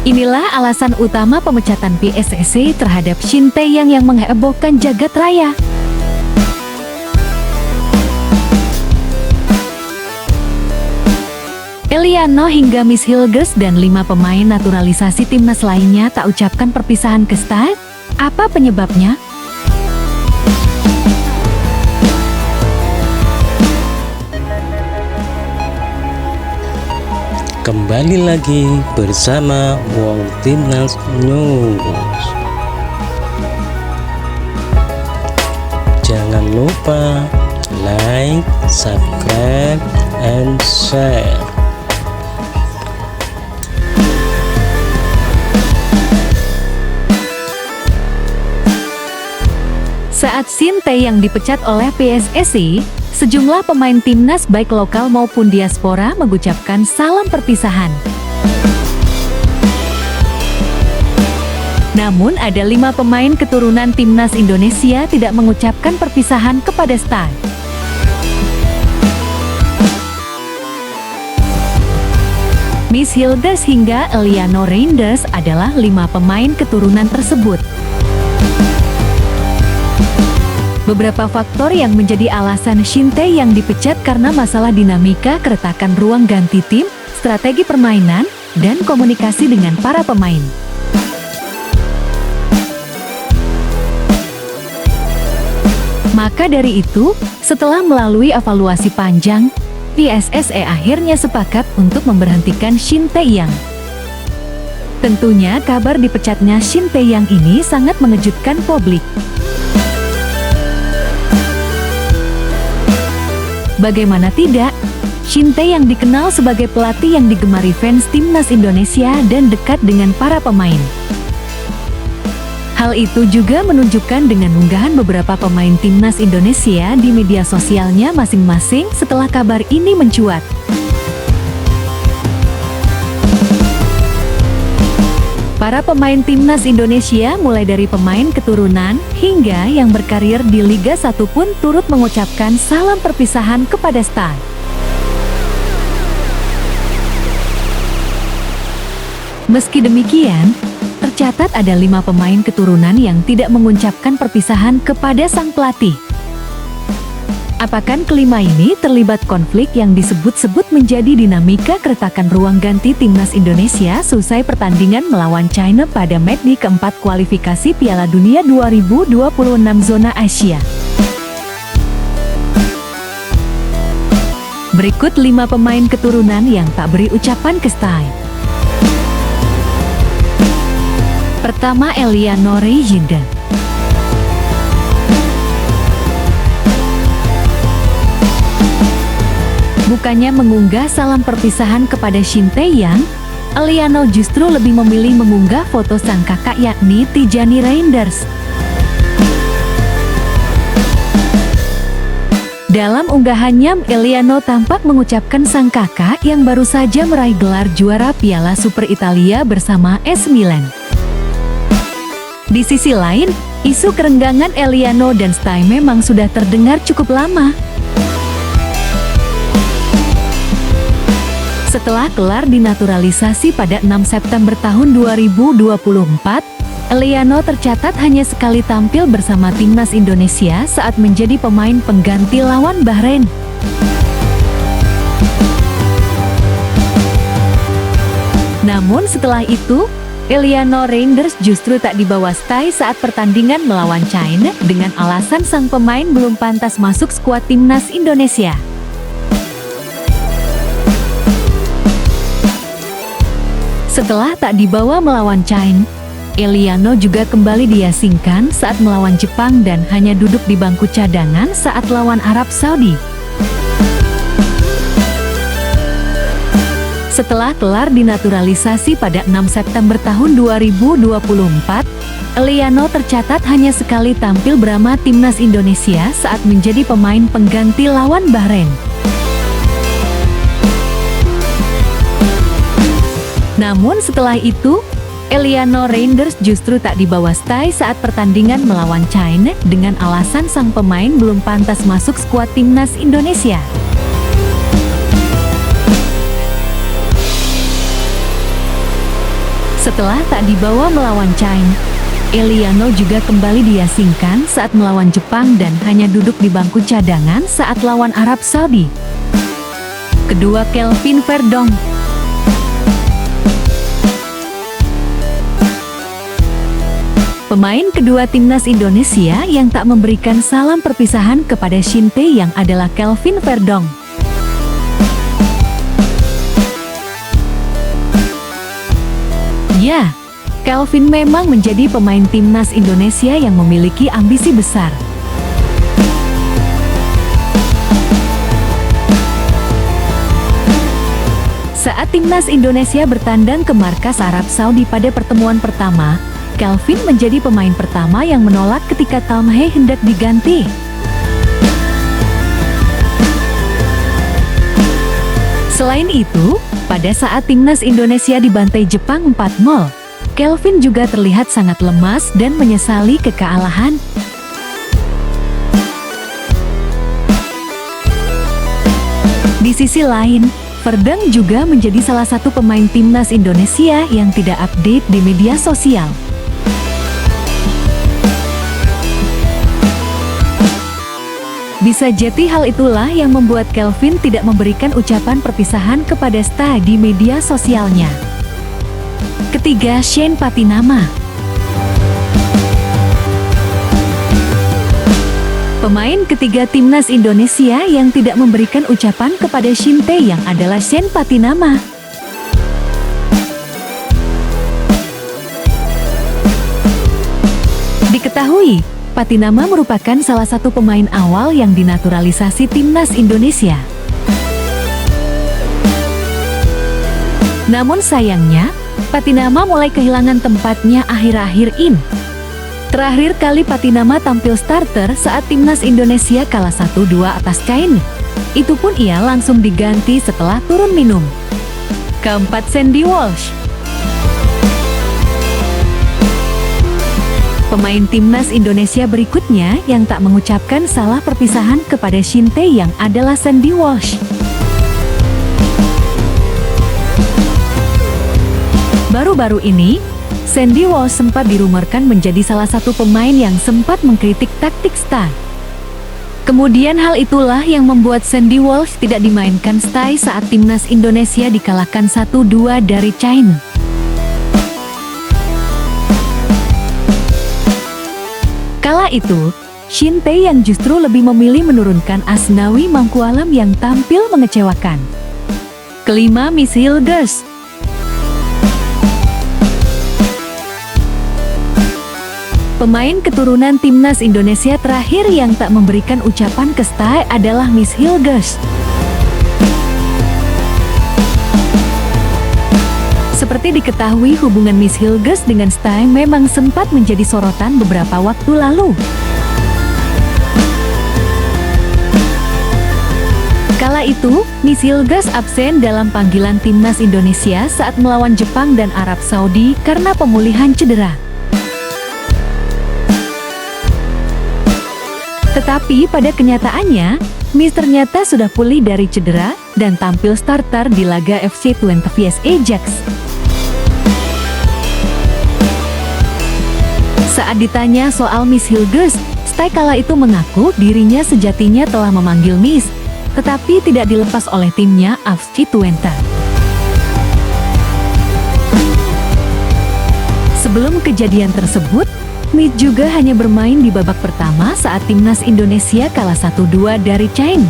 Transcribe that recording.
Inilah alasan utama pemecatan PSSI terhadap Shin Tae-yang yang menghebohkan jagat raya. Eliano hingga Miss Hilgers dan 5 pemain naturalisasi timnas lainnya tak ucapkan perpisahan ke start. Apa penyebabnya? Kembali lagi bersama Wong Timnas News. Jangan lupa like, subscribe, and share. Saat Shin Tae-yang dipecat oleh PSSI, sejumlah pemain timnas baik lokal maupun diaspora mengucapkan salam perpisahan. Namun ada 5 pemain keturunan timnas Indonesia tidak mengucapkan perpisahan kepada star. Miss Hilgers hingga Eliano Reinders adalah 5 pemain keturunan tersebut. Beberapa faktor yang menjadi alasan Shin Tae-yang dipecat karena masalah dinamika keretakan ruang ganti tim, strategi permainan, dan komunikasi dengan para pemain. Maka dari itu, setelah melalui evaluasi panjang, PSSI akhirnya sepakat untuk memberhentikan Shin Tae-yang. Tentunya kabar dipecatnya Shin Tae-yang ini sangat mengejutkan publik. Bagaimana tidak, Shin Tae yang dikenal sebagai pelatih yang digemari fans timnas Indonesia dan dekat dengan para pemain. Hal itu juga menunjukkan dengan unggahan beberapa pemain timnas Indonesia di media sosialnya masing-masing setelah kabar ini mencuat. Para pemain timnas Indonesia mulai dari pemain keturunan hingga yang berkarir di Liga 1 pun turut mengucapkan salam perpisahan kepada star. Meski demikian, tercatat ada 5 pemain keturunan yang tidak mengucapkan perpisahan kepada sang pelatih. Apakah kelima ini terlibat konflik yang disebut-sebut menjadi dinamika keretakan ruang ganti timnas Indonesia selesai pertandingan melawan China pada match keempat kualifikasi Piala Dunia 2026 zona Asia? Berikut 5 pemain keturunan yang tak beri ucapan ke star. Pertama, Eliano Reinders. Bukannya mengunggah salam perpisahan kepada Shin Tae-yang, Eliano justru lebih memilih mengunggah foto sang kakak yakni Tijani Reinders. Dalam unggahannya, Eliano tampak mengucapkan sang kakak yang baru saja meraih gelar juara Piala Super Italia bersama AC Milan. Di sisi lain, isu kerenggangan Eliano dan Stai memang sudah terdengar cukup lama. Setelah kelar dinaturalisasi pada 6 September tahun 2024, Eliano tercatat hanya sekali tampil bersama timnas Indonesia saat menjadi pemain pengganti lawan Bahrain. Namun setelah itu, Eliano Reinders justru tak dibawa Stai saat pertandingan melawan China dengan alasan sang pemain belum pantas masuk skuad timnas Indonesia. Setelah tak dibawa melawan China, Eliano juga kembali diasingkan saat melawan Jepang dan hanya duduk di bangku cadangan saat lawan Arab Saudi. Setelah kelar dinaturalisasi pada 6 September tahun 2024, Eliano tercatat hanya sekali tampil bersama timnas Indonesia saat menjadi pemain pengganti lawan Bahrain. Namun setelah itu, Eliano Reinders justru tak dibawa Stai saat pertandingan melawan China dengan alasan sang pemain belum pantas masuk skuad timnas Indonesia. Setelah tak dibawa melawan China, Eliano juga kembali diasingkan saat melawan Jepang dan hanya duduk di bangku cadangan saat lawan Arab Saudi. Kedua, Kelvin Verdong. Pemain kedua timnas Indonesia yang tak memberikan salam perpisahan kepada Shin Tae-yang adalah Kelvin Verdong. Ya, Kelvin memang menjadi pemain timnas Indonesia yang memiliki ambisi besar. Saat timnas Indonesia bertandang ke markas Arab Saudi pada pertemuan pertama, Kelvin menjadi pemain pertama yang menolak ketika Tam Hee hendak diganti. Selain itu, pada saat timnas Indonesia dibantai Jepang 4-0, Kelvin juga terlihat sangat lemas dan menyesali kekalahan. Di sisi lain, Verdong juga menjadi salah satu pemain timnas Indonesia yang tidak update di media sosial. Bisa jadi hal itulah yang membuat Kelvin tidak memberikan ucapan perpisahan kepada Stai di media sosialnya. Ketiga, Shane Patinama. Pemain ketiga timnas Indonesia yang tidak memberikan ucapan kepada Shin Tae-yang adalah Shane Patinama. Diketahui, Patinama merupakan salah satu pemain awal yang dinaturalisasi timnas Indonesia. Namun sayangnya, Patinama mulai kehilangan tempatnya akhir-akhir ini. Terakhir kali Patinama tampil starter saat timnas Indonesia kalah 1-2 atas China. Itu pun ia langsung diganti setelah turun minum. Keempat, Sandy Walsh. Pemain timnas Indonesia berikutnya yang tak mengucapkan salah perpisahan kepada Shin Tae-yang adalah Sandy Walsh. Baru-baru ini, Sandy Walsh sempat dirumorkan menjadi salah satu pemain yang sempat mengkritik taktik Stai. Kemudian hal itulah yang membuat Sandy Walsh tidak dimainkan Stai saat timnas Indonesia dikalahkan 1-2 dari China. Kala itu, Shin Tae yang justru lebih memilih menurunkan Asnawi Mangkualam yang tampil mengecewakan. Kelima, Miss Hilders. Pemain keturunan timnas Indonesia terakhir yang tak memberikan ucapan ke Stai adalah Miss Hilders. Seperti diketahui, hubungan Miss Hilders dengan Stai memang sempat menjadi sorotan beberapa waktu lalu. Kala itu, Miss Hilders absen dalam panggilan timnas Indonesia saat melawan Jepang dan Arab Saudi karena pemulihan cedera. Tetapi pada kenyataannya, Miss ternyata sudah pulih dari cedera dan tampil starter di laga FC Twente vs Ajax. Saat ditanya soal Miss Hilders, Stai kala itu mengaku dirinya sejatinya telah memanggil Miss, tetapi tidak dilepas oleh timnya FC Twente. Sebelum kejadian tersebut, Miss juga hanya bermain di babak pertama saat timnas Indonesia kalah 1-2 dari China.